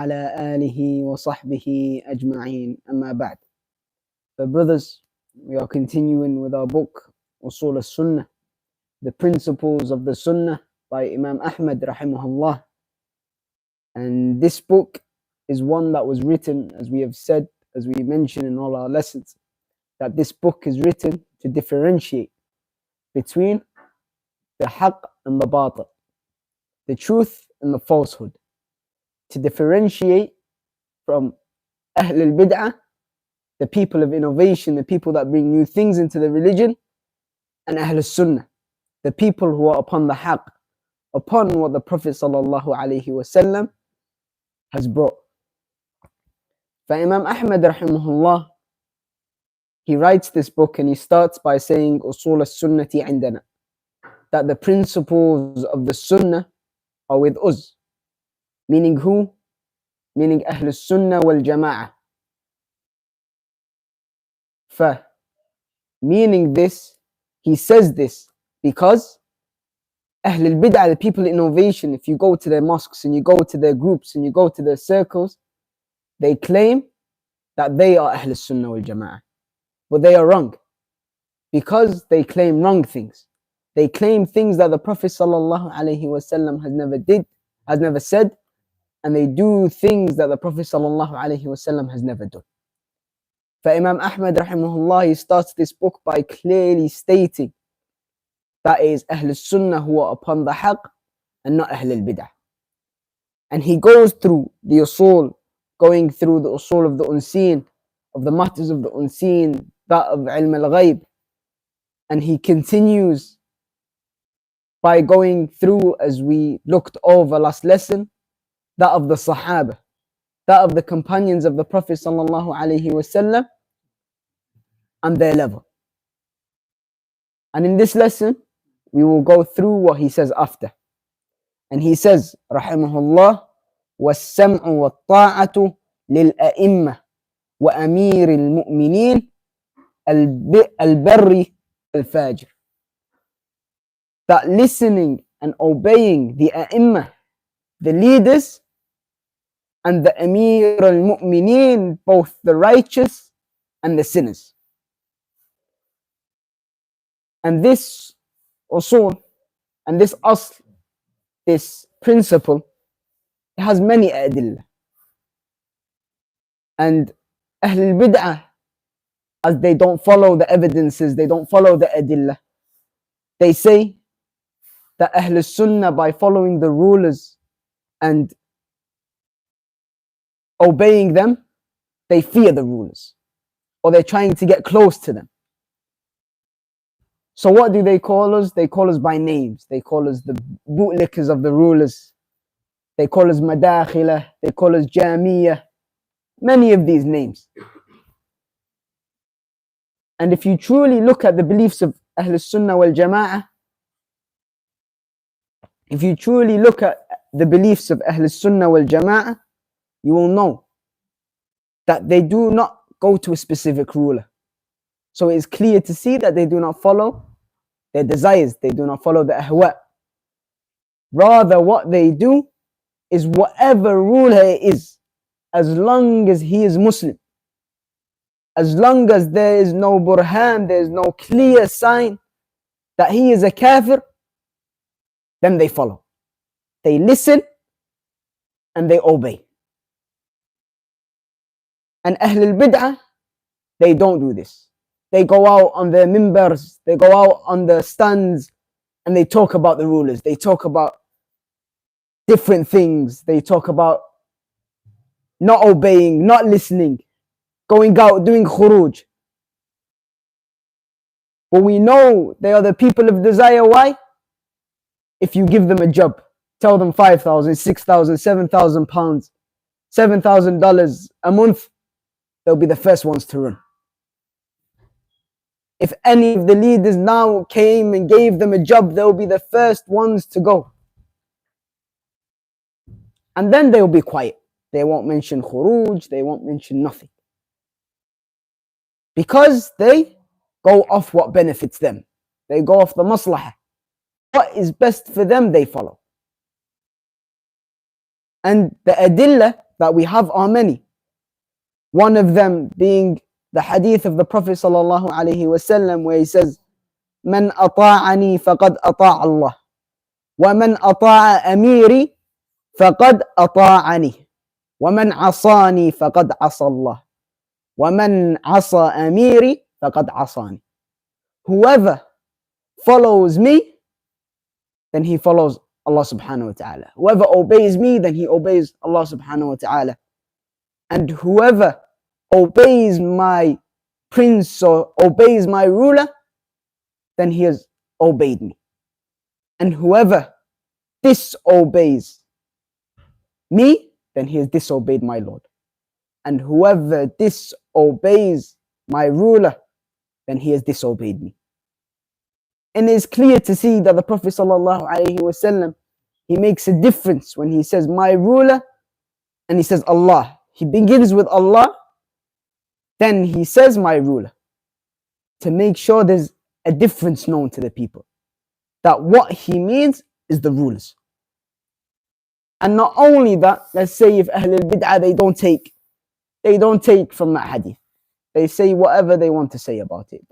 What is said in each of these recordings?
على آله وصحبه أجمعين أما بعد. So brothers, we are continuing with our book Usool al-Sunnah, the principles of the Sunnah by Imam Ahmed rahimahullah. And this book is one that was written, as we have said, as we mentioned in all our lessons, that this book is written to differentiate between the haqq and the batil, the truth and the falsehood, to differentiate from Ahl al-Bid'ah, the people of innovation, the people that bring new things into the religion, and Ahl al-Sunnah, the people who are upon the haqq, upon what the Prophet sallallahu alaihi wasallam has brought. For Imam Ahmed rahimahullah, he writes this book and he starts by saying Usool al-Sunnati indana, that the principles of the Sunnah are with us. Meaning who? Meaning Ahl al-Sunnah wal Jama'ah. Meaning this, he says this because Ahl al-Bid'ah, the people of innovation, if you go to their mosques and you go to their groups and you go to their circles, they claim that they are Ahl al-Sunnah wal Jama'ah. But they are wrong, because they claim wrong things. They claim things that the Prophet sallallahu alaihi wasallam has never said, and they do things that the Prophet sallallahu alaihi wasallam has never done. For Imam Ahmed rahimahullah, he starts this book by clearly stating that it is Ahl al-Sunnah who are upon the haqq and not Ahl al-Bid'ah. And he goes through the usool, going through the usool of the unseen, of the matters of the unseen, that of ilm al-ghayb. And he continues by going through, as we looked over last lesson, that of the Sahaba, that of the companions of the Prophet sallallahu alaihi wasallam and their level. And in this lesson, we will go through what he says after. And he says, rahimahullah, وَالسَّمْعُ وَالطَّاعَةُ لِلْأَئِمَّةِ وَأَمِيرِ الْمُؤْمِنِينَ الْبَرِّ الْفَاجِرِ. That listening and obeying the A'immah, the leaders, and the Amir al-Mu'mineen, both the righteous and the sinners. And this usul, and this asl, this principle, it has many adillah. And Ahl al-Bid'ah, as they don't follow the evidences, they don't follow the adillah, they say that Ahl al-Sunnah, by following the rulers and obeying them, they fear the rulers, or they're trying to get close to them. So what do they call us? They call us by names. They call us the bootlickers of the rulers. They call us Madakhila. They call us Jamiyah. Many of these names. And if you truly look at the beliefs of Ahl al-Sunnah wal Jama'ah, if you truly look at the beliefs of Ahl al-Sunnah wal Jama'ah, you will know that they do not go to a specific ruler. So it is clear to see that they do not follow their desires, they do not follow the ahwa. Rather, what they do is whatever ruler it is, as long as he is Muslim, as long as there is no burhan, there is no clear sign that he is a kafir, then they follow. They listen and they obey. And Ahl al-Bid'ah, they don't do this. They go out on their mimbars, they go out on the stands, and they talk about the rulers. They talk about different things. They talk about not obeying, not listening, going out, doing khuruj. But we know they are the people of desire. Why? If you give them a job, tell them 5,000, 6,000, 7,000 pounds, $7,000 a month, they'll be the first ones to run. If any of the leaders now came and gave them a job, they'll be the first ones to go. And then they'll be quiet. They won't mention khuruj, they won't mention nothing. Because they go off what benefits them. They go off the maslahah. What is best for them, they follow. And the adillah, that we have are many. One of them being the hadith of the Prophet sallallahu alaihi wasallam, where he says, "Man ata'ani faqad ata'a Allah, wa man ata'a amiri faqad ata'ani, wa man asani faqad asa Allah, wa man asa amiri faqad asani." Whoever follows me, then he follows Allah subhanahu wa ta'ala. Whoever obeys me, then he obeys Allah subhanahu wa ta'ala. And whoever obeys my prince or obeys my ruler, then he has obeyed me. And whoever disobeys me, then he has disobeyed my Lord. And whoever disobeys my ruler, then he has disobeyed me. And it's clear to see that the Prophet sallallahu alaihi wasallam, he makes a difference when he says my ruler and he says Allah. He begins with Allah, then he says my ruler, to make sure there's a difference known to the people, that what he means is the rulers. And not only that, let's say if Ahl al-Bid'ah, they don't take from that hadith. They say whatever they want to say about it.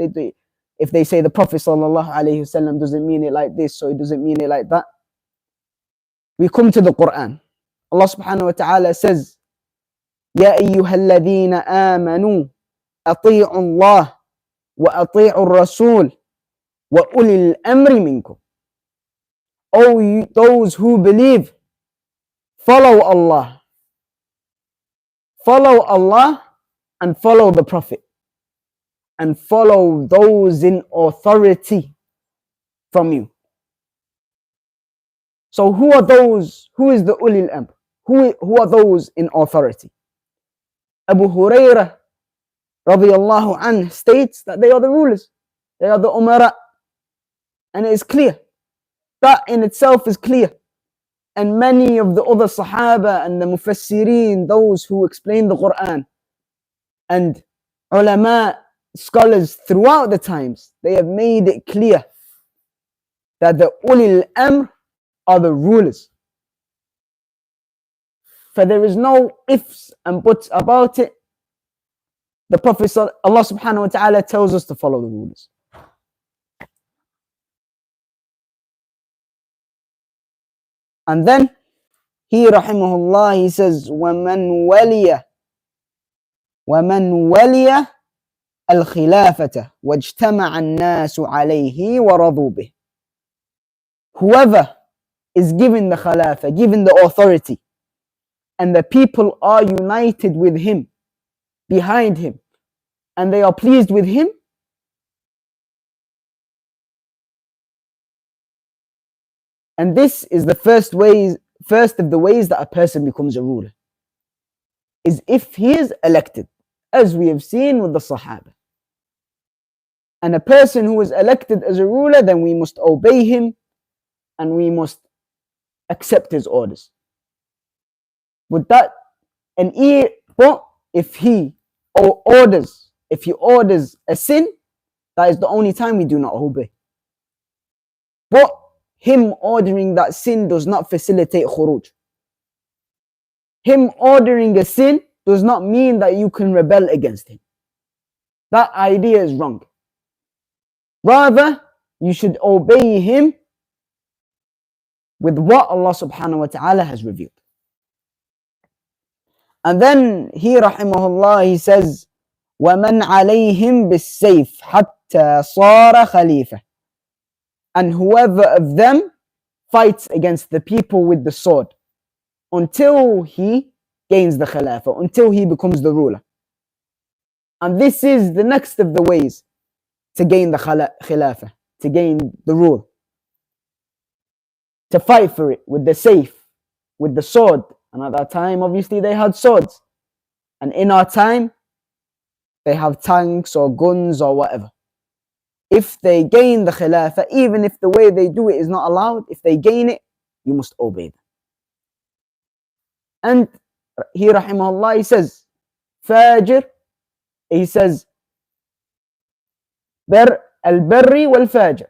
If they say the Prophet sallallahu alaihi wasallam doesn't mean it like this, so he doesn't mean it like that. We come to the Quran. Allah subhanahu wa ta'ala says, "Ya ayyuhalladhina amanu ati'u Allah wa ati'u ar-rasul wa ulil amri minkum." O you, those who believe, follow Allah and follow the Prophet, and follow those in authority from you. So who are those? Who is the ulil amr? Who are those in authority? Abu Hurairah radiyallahu anhu states that they are the rulers, they are the umara, and it is clear. That in itself is clear. And many of the other Sahaba and the Mufassirin, those who explain the Quran, and ulama, scholars throughout the times, they have made it clear that the ulil amr are the rulers. For there is no ifs and buts about it. The Prophet, Allah subhanahu wa ta'ala, tells us to follow the rulers. And then he rahimahullah, he says, وَمَنْ وَلِيَ الْخِلَافَةَ وَاجْتَمَعَ النَّاسُ عَلَيْهِ وَرَضُوا بِهِ. Whoever is given the khilafah, given the authority, and the people are united with him, behind him, and they are pleased with him, and this is the first of the ways that a person becomes a ruler, is if he is elected, as we have seen with the Sahaba. And a person who is elected as a ruler, then we must obey him and we must accept his orders. But if he orders a sin, that is the only time we do not obey. But him ordering that sin does not facilitate khuruj. Him ordering a sin does not mean that you can rebel against him. That idea is wrong. Rather, you should obey him with what Allah subhanahu wa ta'ala has revealed. And then he rahimahullah, he says, وَمَنْ عَلَيْهِمْ بِالسَّيْفِ حَتَّى صَارَ خَلِيفَةً. And whoever of them fights against the people with the sword until he gains the khilafah, until he becomes the ruler. And this is the next of the ways to gain the khilafah, to gain the rule. To fight for it with the sayf, with the sword. And at that time, obviously, they had swords. And in our time, they have tanks or guns or whatever. If they gain the khilafah, even if the way they do it is not allowed, if they gain it, you must obey them. And he rahimahullah, he says, Fajr, he says, al-barri wal-fajr,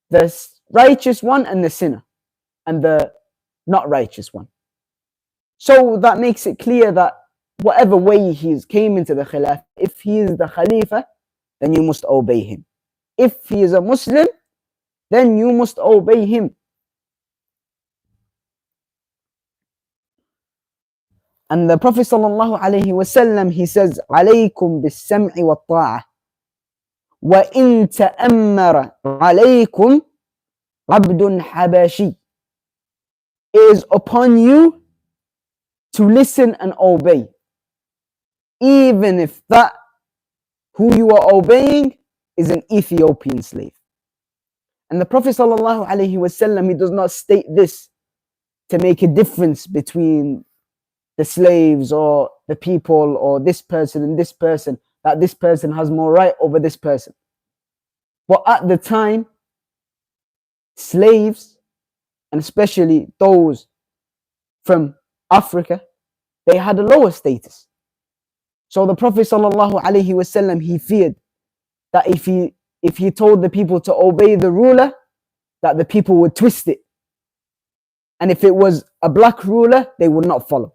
the righteous one and the sinner, and the not righteous one. So that makes it clear that whatever way he came into the Khilafah, if he is the Khalifa, then you must obey him. If he is a Muslim, then you must obey him. And the Prophet sallallahu alaihi wasallam, he says, "Alaykum bis-sam'i wat-ta'ah, wa in ta'ammara alaykum abdun habashi." It is upon you to listen and obey, even if that who you are obeying is an Ethiopian slave. And the Prophet sallallahu alaihi wasallam, he does not state this to make a difference between the slaves or the people or this person and this person, that this person has more right over this person. But at the time, slaves, and especially those from Africa, they had a lower status. So the Prophet sallallahu alaihi wasallam, he feared that if he told the people to obey the ruler, that the people would twist it. And if it was a black ruler, they would not follow.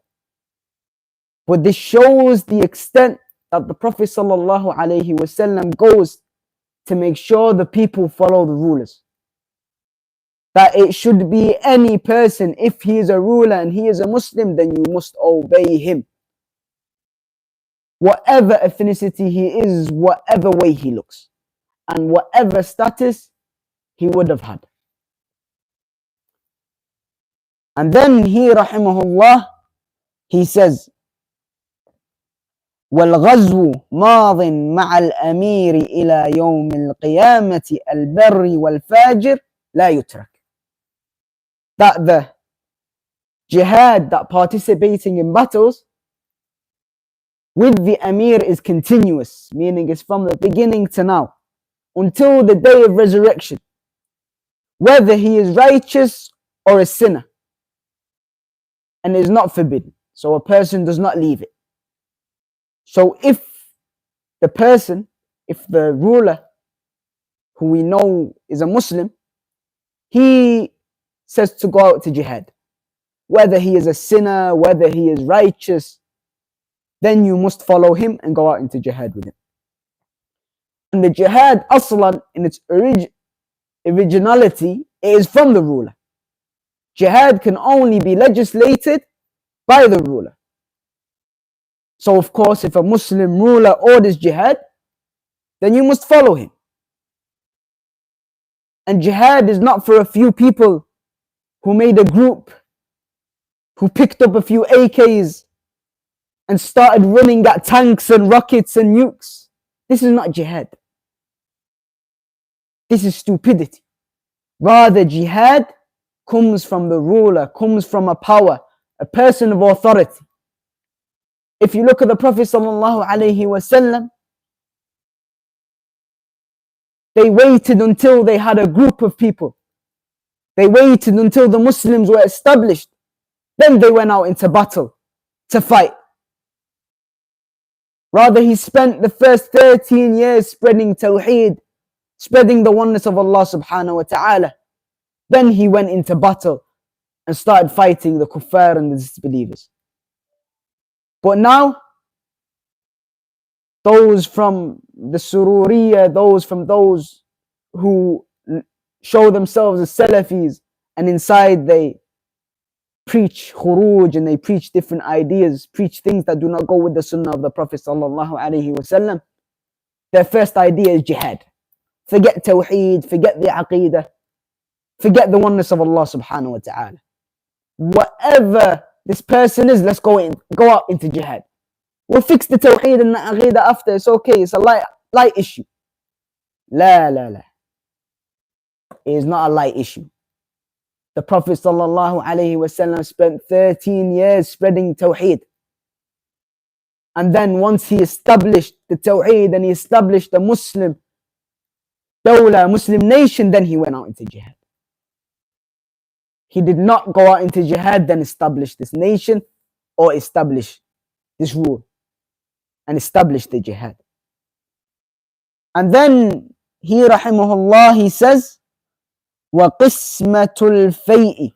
But this shows the extent that the Prophet sallallahu alaihi wasallam goes to make sure the people follow the rulers. That it should be any person, if he is a ruler and he is a Muslim, then you must obey him. Whatever ethnicity he is, whatever way he looks, and whatever status he would have had. And then he, rahimahullah, he says, والغزو ماض مع الأمير إلى يوم القيامة البر والفاجر لا يترك. That the jihad, that participating in battles with the Amir is continuous, meaning it's from the beginning to now, until the day of resurrection, whether he is righteous or a sinner, and is not forbidden. So a person does not leave it. So if the ruler, who we know is a Muslim, he says to go out to jihad, whether he is a sinner, whether he is righteous, then you must follow him and go out into jihad with him. And the jihad, aslan, in its originality, it is from the ruler. Jihad can only be legislated by the ruler. So of course, if a Muslim ruler orders jihad, then you must follow him. And jihad is not for a few people who made a group, who picked up a few AKs and started running at tanks and rockets and nukes. This is not jihad. This is stupidity. Rather, jihad comes from the ruler, comes from a power, a person of authority. If you look at the Prophet sallallahu alaihi wasallam, they waited until they had a group of people. They waited until the Muslims were established. Then they went out into battle to fight. Rather, he spent the first 13 years spreading Tawheed, spreading the oneness of Allah subhanahu wa ta'ala. Then he went into battle and started fighting the kuffar and the disbelievers. But now, those from the Sururiya, those who show themselves as Salafis, and inside they preach khuruj and they preach different ideas, preach things that do not go with the Sunnah of the Prophet sallallahu alaihi wasallam. Their first idea is jihad. Forget Tawheed, forget the Aqidah, forget the oneness of Allah subhanahu wa ta'ala. Whatever this person is, let's go out into jihad. We'll fix the Tawheed and the Aqidah after, it's okay, it's a light issue. La. It is not a light issue. The Prophet sallallahu alaihi wasallam spent 13 years spreading Tawheed. And then once he established the Tawheed and he established the Muslim dawla, Muslim nation, then he went out into jihad. He did not go out into jihad, then establish this nation or establish this rule and establish the jihad. And then he, rahimahullah, he says, وَقِسْمَةُ الْفَيْءِ,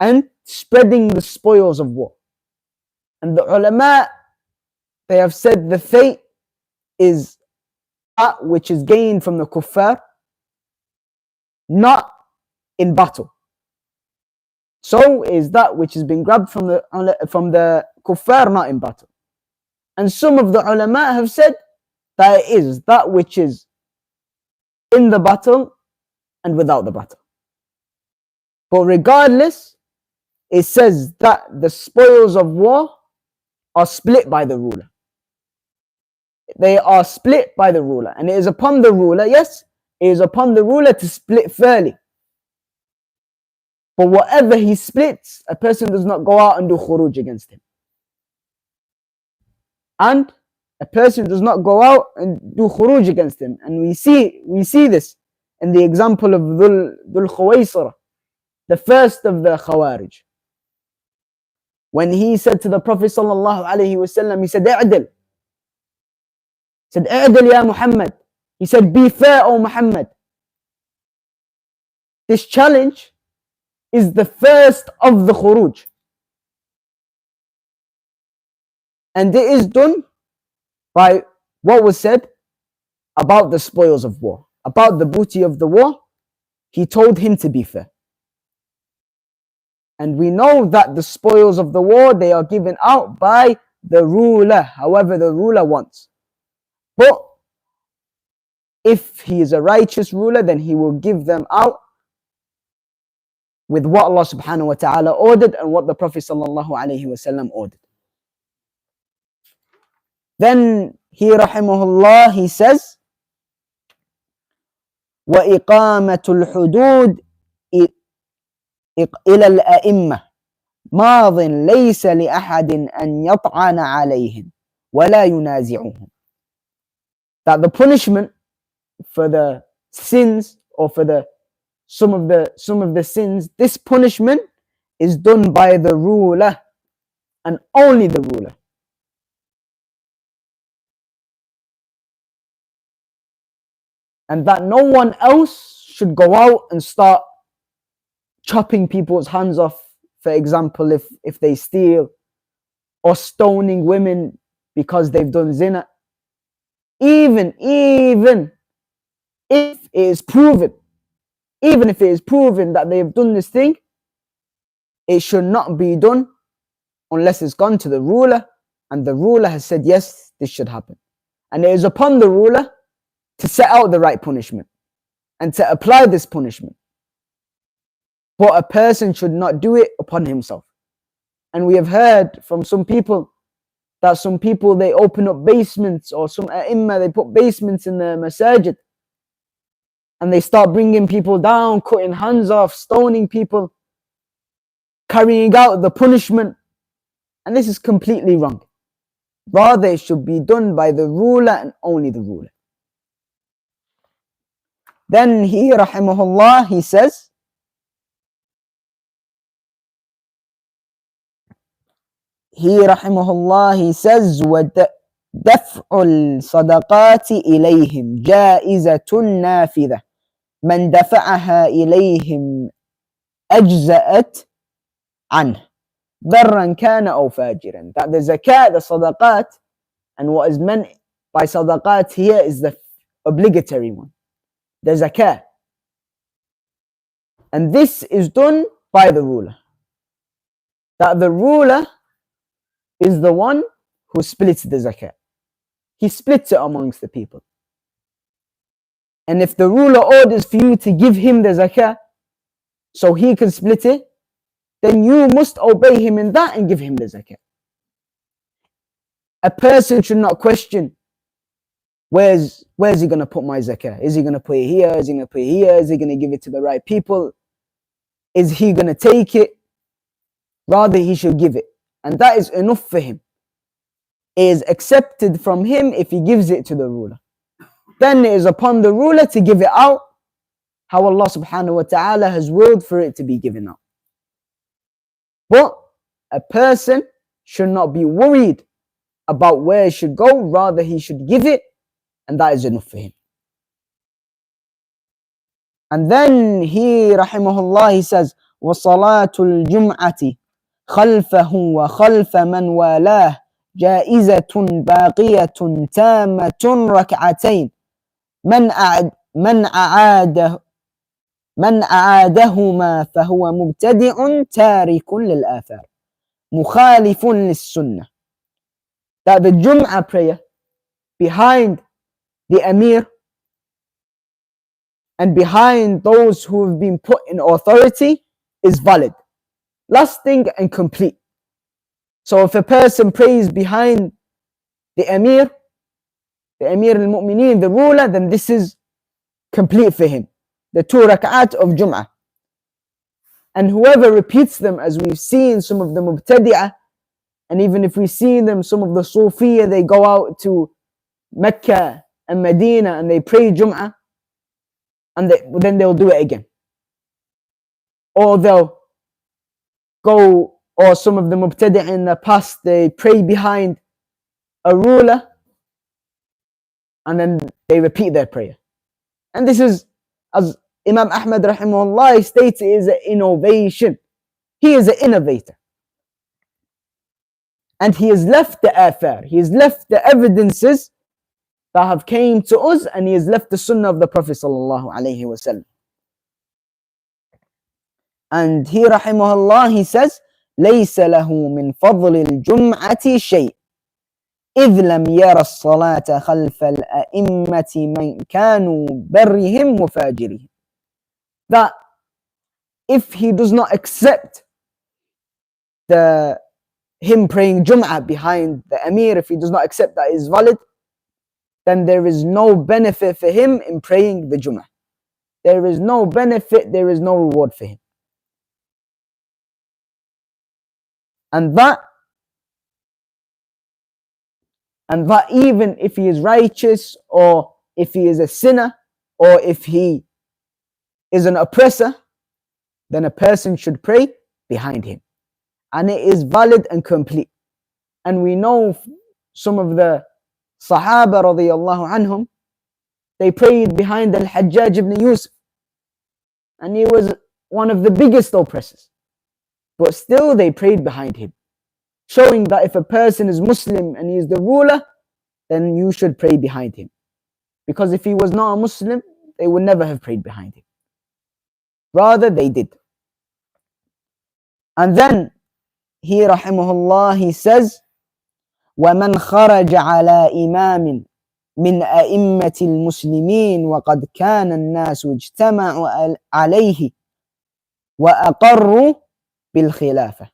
and spreading the spoils of war. And the ulama, they have said the fate is that which is gained from the kuffar, not in battle. So is that which has been grabbed from the kuffar, not in battle. And some of the ulama have said that it is that which is in the battle and without the battle. But regardless, it says that the spoils of war are split by the ruler. They are split by the ruler. And it is upon the ruler, yes, it is upon the ruler to split fairly. But whatever he splits, a person does not go out and do khuruj against him. And a person does not go out and do khuruj against him. And we see this in the example of Dhul Khuwaysira, the first of the Khawarij. When he said to the Prophet sallallahu alaihi wasallam, he said, "I'dil." He said, "I'dil ya Muhammad." He said, "Be fair, O Muhammad." This challenge is the first of the khuruj. And it is done by what was said about the spoils of war, about the booty of the war. He told him to be fair. And we know that the spoils of the war, they are given out by the ruler, however the ruler wants. But if he is a righteous ruler, then he will give them out with what Allah subhanahu wa ta'ala ordered and what the Prophet sallallahu alaihi wasallam ordered. Then he rahimahullah, he says, وَإِقَامَةُ الْحُدُودِ إلى الأئمة ماض ليس لأحد أن يطعن عليهم ولا ينازعهم. That the punishment for the sins, or for some of the sins, this punishment is done by the ruler and only the ruler. And that no one else should go out and start chopping people's hands off, for example, if they steal, or stoning women because they've done zina. Even if it is proven, that they've done this thing, it should not be done unless it's gone to the ruler and the ruler has said, yes, this should happen. And it is upon the ruler to set out the right punishment and to apply this punishment. But a person should not do it upon himself. And we have heard from some people that some people, they open up basements, or some ai they put basements in the masajid, and they start bringing people down, cutting hands off, stoning people, carrying out the punishment. And this is completely wrong. Rather, it should be done by the ruler and only the ruler. Then he, rahimahullah, he says, وَدَفْعُ الصَّدَقَاتِ إِلَيْهِمْ جَائِزَةٌ نَافِذَةٌ مَنْ دَفَعَهَا إِلَيْهِمْ أَجْزَأَتْ عَنْهُ بَرًّا كَانَ أَوْ فَاجِرًا. That the zakat, the sadaqat, and what is meant by sadaqat here is the obligatory one, the zakat. And this is done by the ruler. That the ruler is the one who splits the zakat. He splits it amongst the people. And if the ruler orders for you to give him the zakat so he can split it, then you must obey him in that and give him the zakat. A person should not question, where's he going to put my zakat? Is he going to put it here? Is he going to put it here? Is he going to give it to the right people? Is he going to take it? Rather, he should give it. And that is enough for him. It is accepted from him if he gives it to the ruler. Then it is upon the ruler to give it out how Allah subhanahu wa ta'ala has willed for it to be given out. But a person should not be worried about where it should go. Rather, he should give it, and that is enough for him. And then he, rahimahullah, he says, وصلاة الجمعة خلفه وخلف من والاه جائزة باقية تامة ركعتين من أعادهما فهو مبتدع تارك للآثار مخالف للسنة. That the Jum'ah prayer behind the Amir and behind those who have been put in authority is valid, lasting and complete. So if a person prays behind the Amir al-Mu'mineen, the ruler, then this is complete for him. The 2 rak'at of Jum'ah. And whoever repeats them, as we've seen some of the Mubtadi'ah, and even if we see them, some of the Sufiya, they go out to Mecca and Medina and they pray Jum'ah, and then they'll do it again. Or they'll go, or some of the Mubtadi'ah in the past, they pray behind a ruler and then they repeat their prayer. And this is, as Imam Ahmed rahimahullah states, is an innovation. He is an innovator. And he has left the athar, he has left the evidences that have came to us, and he has left the sunnah of the Prophet sallallahu alaihi wasallam. And he rahimahullah, he says, ليس له من فضل الجمعة شيء إذ لم يرى الصلاة خلف الأئمة من كانوا برهم وفاجرهم. That if he does not accept him praying Jum'ah behind the Amir, if he does not accept that is valid, then there is no benefit for him in praying the Jum'ah. There is no benefit, there is no reward for him. And that even if he is righteous, or if he is a sinner, or if he is an oppressor, then a person should pray behind him. And it is valid and complete. And we know some of the Sahaba radiyallahu anhum, they prayed behind Al-Hajjaj ibn Yusuf, and he was one of the biggest oppressors, but still they prayed behind him, showing that if a person is Muslim and he is the ruler, then you should pray behind him. Because if he was not a Muslim, they would never have prayed behind him. Rather, they did. And then he rahimahullah, he says, وَمَنْ خَرَجَ عَلَى إِمَامٍ مِنْ أَئِمَّةِ الْمُسْلِمِينَ وَقَدْ كَانَ النَّاسُ اجْتَمَعُوا عَلَيْهِ وَأَقَرُّوا بِالْخِلَافَةِ.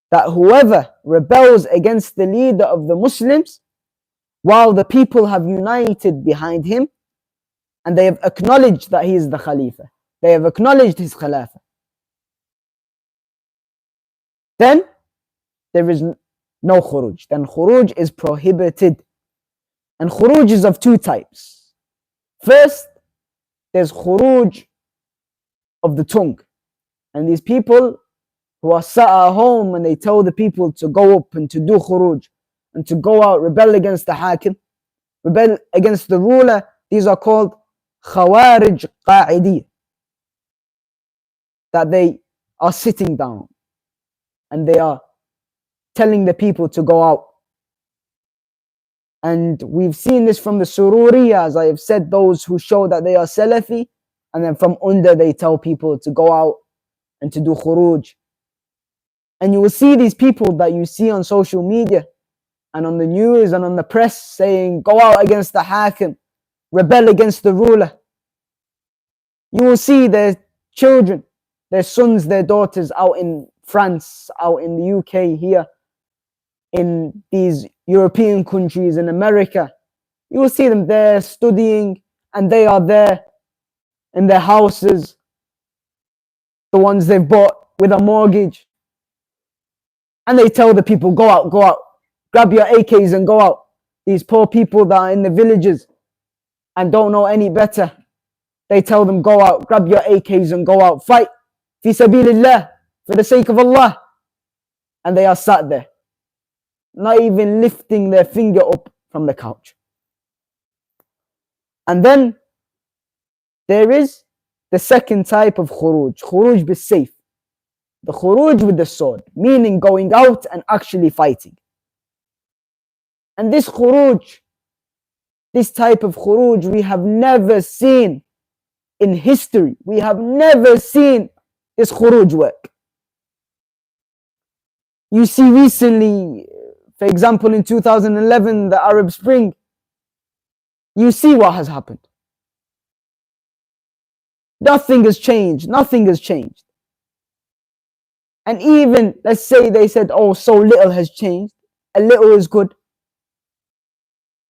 That whoever rebels against the leader of the Muslims, while the people have united behind him, and they have acknowledged that he is the Khalifa, they have acknowledged his Khilafah, then there is no khuruj. Then khuruj is prohibited. And khuruj is of 2 types. First, there's khuruj of the tongue. And these people who are sat at home and they tell the people to go up and to do khuruj and to go out, rebel against the hakim, rebel against the ruler, these are called khawarij qa'idi. That they are sitting down and they are telling the people to go out. And we've seen this from the Sururiya, as I have said, those who show that they are Salafi, and then from under they tell people to go out and to do khuruj. And you will see these people that you see on social media and on the news and on the press saying, go out against the hakim, rebel against the ruler. You will see their children, their sons, their daughters out in France, out in the UK, here, in these European countries, in America. You will see them there studying, and they are there in their houses, the ones they've bought with a mortgage. And they tell the people, go out, grab your AKs and go out. These poor people that are in the villages and don't know any better, they tell them, go out, grab your AKs and go out, fight, fi sabilillah, for the sake of Allah. And they are sat there, not even lifting their finger up from the couch. And then there is the second type of khuruj bis-sayf, the khuruj with the sword, meaning going out and actually fighting. And this khuruj, this type of khuruj, we have never seen in history. We have never seen this khuruj work. You see recently, for example, in 2011, the Arab Spring, you see what has happened. Nothing has changed. Nothing has changed. And even, let's say they said, oh, so little has changed. A little is good.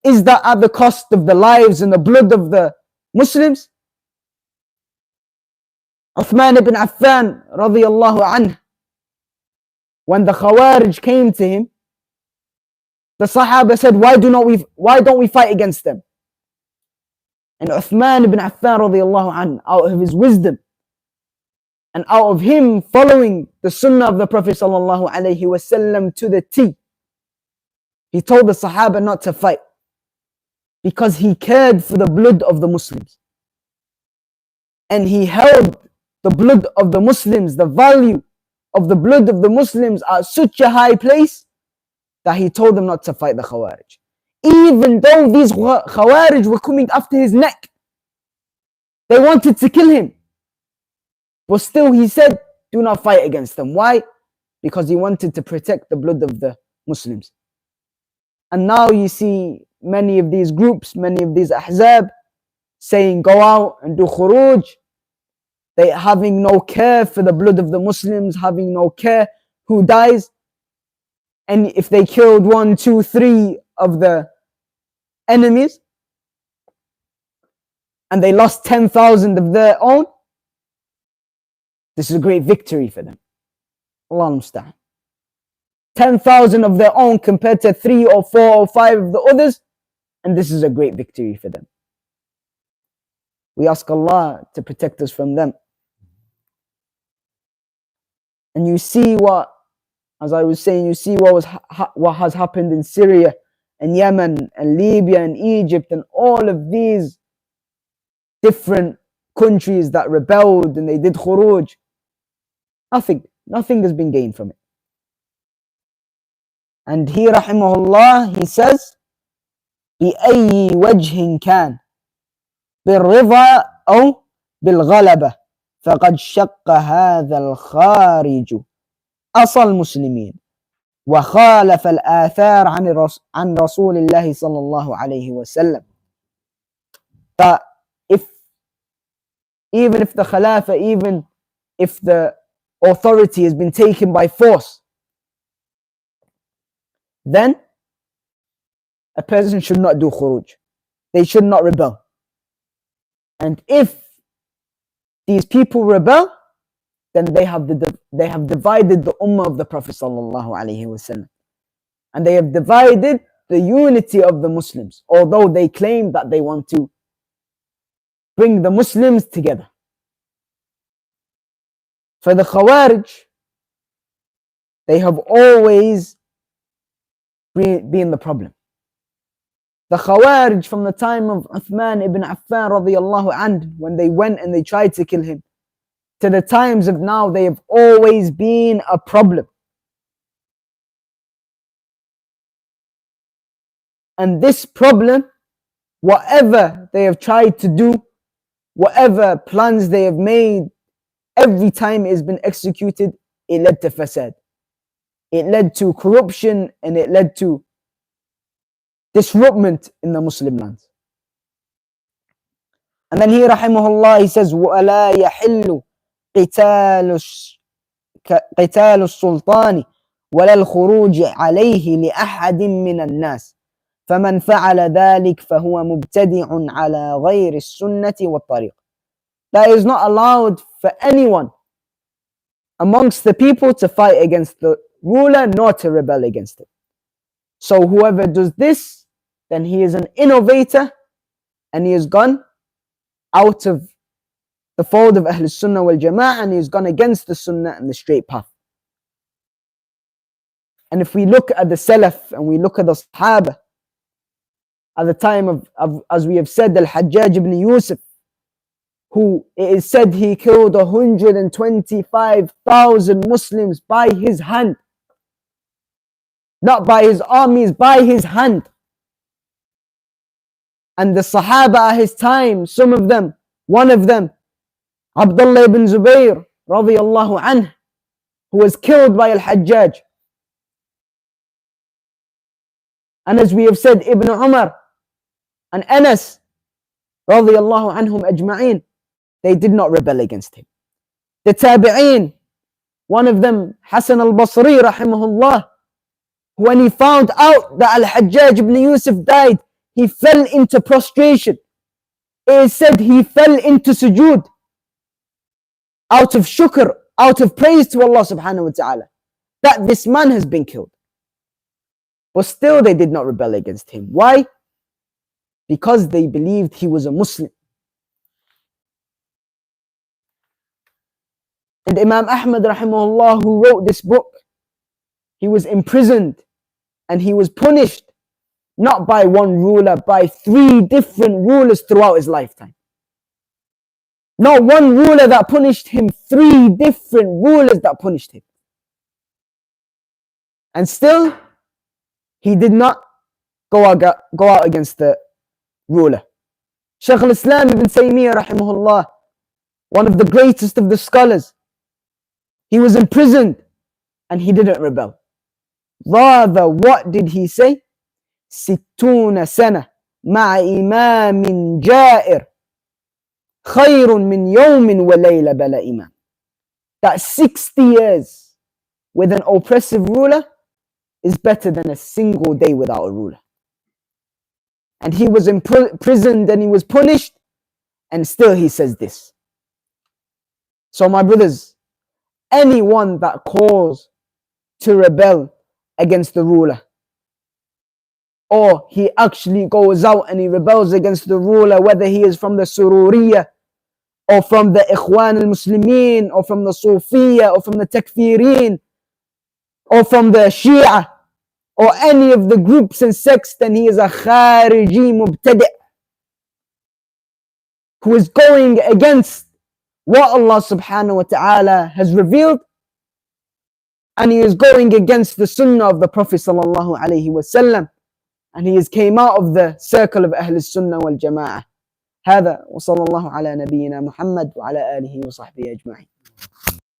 Is that at the cost of the lives and the blood of the Muslims? Uthman ibn Affan, radiyallahu anhu, when the Khawarij came to him, the Sahaba said, why don't we fight against them? And Uthman ibn Affan, radiyallahu anhu, out of his wisdom and out of him following the Sunnah of the Prophet sallallahu alaihi wasallam to the T, he told the Sahaba not to fight because he cared for the blood of the Muslims. And he held the blood of the Muslims, the value of the blood of the Muslims at such a high place that he told them not to fight the Khawarij. Even though these Khawarij were coming after his neck, they wanted to kill him. But still he said, do not fight against them. Why? Because he wanted to protect the blood of the Muslims. And now you see many of these groups, many of these ahzab saying go out and do khuruj. They having no care for the blood of the Muslims, having no care who dies. And if they killed 1, 2, 3 of the enemies and they lost 10,000 of their own, this is a great victory for them. Allah musta'an. 10,000 of their own compared to 3 or 4 or 5 of the others, and this is a great victory for them. We ask Allah to protect us from them. And you see what, as I was saying, you see what has happened in Syria and Yemen and Libya and Egypt and all of these different countries that rebelled and they did khuruj. Nothing has been gained from it. And he rahimahullah, he says, بأي وجه كان بالرضا أو بالغلبة فقد شق هذا الخارج أصل المسلمين وخالف الآثار عن رسول الله صلى الله عليه وسلم. That even if the Khalifa, even if the authority has been taken by force, then a person should not do khuruj. They should not rebel. And if these people rebel, then they have divided the ummah of the Prophet sallallahu alaihi wasallam, and they have divided the unity of the Muslims, although they claim that they want to bring the Muslims together. For the Khawarij, they have always been the problem. The Khawarij from the time of Uthman ibn Affan radiyallahu anhu, when they went and they tried to kill him, to the times of now, they have always been a problem. And this problem, whatever they have tried to do, whatever plans they have made, every time it has been executed, it led to fasad. It led to corruption and it led to disruption in the Muslim lands. And then he rahimahullah, he says, وَأَلَا يَحِلُّ قتال السلطان ولا الخروج عليه لأحد من الناس فمن فعل ذلك فهو مبتدع على غير السنة والطريق. That is not allowed for anyone amongst the people to fight against the ruler nor to rebel against it. So whoever does this, then he is an innovator and he has gone out of the fold of Ahlul Sunnah wal Jama'ah, and he's gone against the Sunnah and the straight path. And if we look at the Salaf and we look at the Sahaba, at the time of as we have said, Al-Hajjaj ibn Yusuf, who it is said he killed 125,000 Muslims by his hand. Not by his armies, by his hand. And the Sahaba at his time, some of them, one of them, Abdullah ibn Zubayr, radiyallahu anhu, who was killed by Al-Hajjaj. And as we have said, Ibn Umar and Anas, radiyallahu anhum ajma'in, they did not rebel against him. The Tabi'een, one of them, Hasan al-Basri, rahimahullah, when he found out that Al-Hajjaj ibn Yusuf died, he fell into prostration. It is said he fell into sujood out of shukr, out of praise to Allah subhanahu wa ta'ala, that this man has been killed. But still they did not rebel against him. Why? Because they believed he was a Muslim. And Imam Ahmed rahimahullah, who wrote this book, he was imprisoned and he was punished not by one ruler, by 3 different rulers throughout his lifetime. Not one ruler that punished him, 3 different rulers that punished him. And still, he did not go out against the ruler. Shaykh al-Islam ibn Taymiyyah rahimahullah, one of the greatest of the scholars, he was imprisoned and he didn't rebel. Rather, what did he say? 60 سنة مع إمام جائر خير من يوم وليلة بلا إمام. That 60 years with an oppressive ruler is better than a single day without a ruler. And he was imprisoned and he was punished, and still he says this. So my brothers, anyone that calls to rebel against the ruler, or he actually goes out and he rebels against the ruler, whether he is from the Sururiyah or from the Ikhwan al-Muslimin or from the Sufiyah or from the Takfirin or from the Shia or any of the groups and sects, then he is a Khariji Mubtadi' who is going against what Allah subhanahu wa ta'ala has revealed, and he is going against the Sunnah of the Prophet sallallahu alayhi wa sallam, and he has came out of the circle of Ahl Sunnah wal Jama'ah. هذا وصلى الله على نبينا محمد وعلى آله وصحبه أجمعين.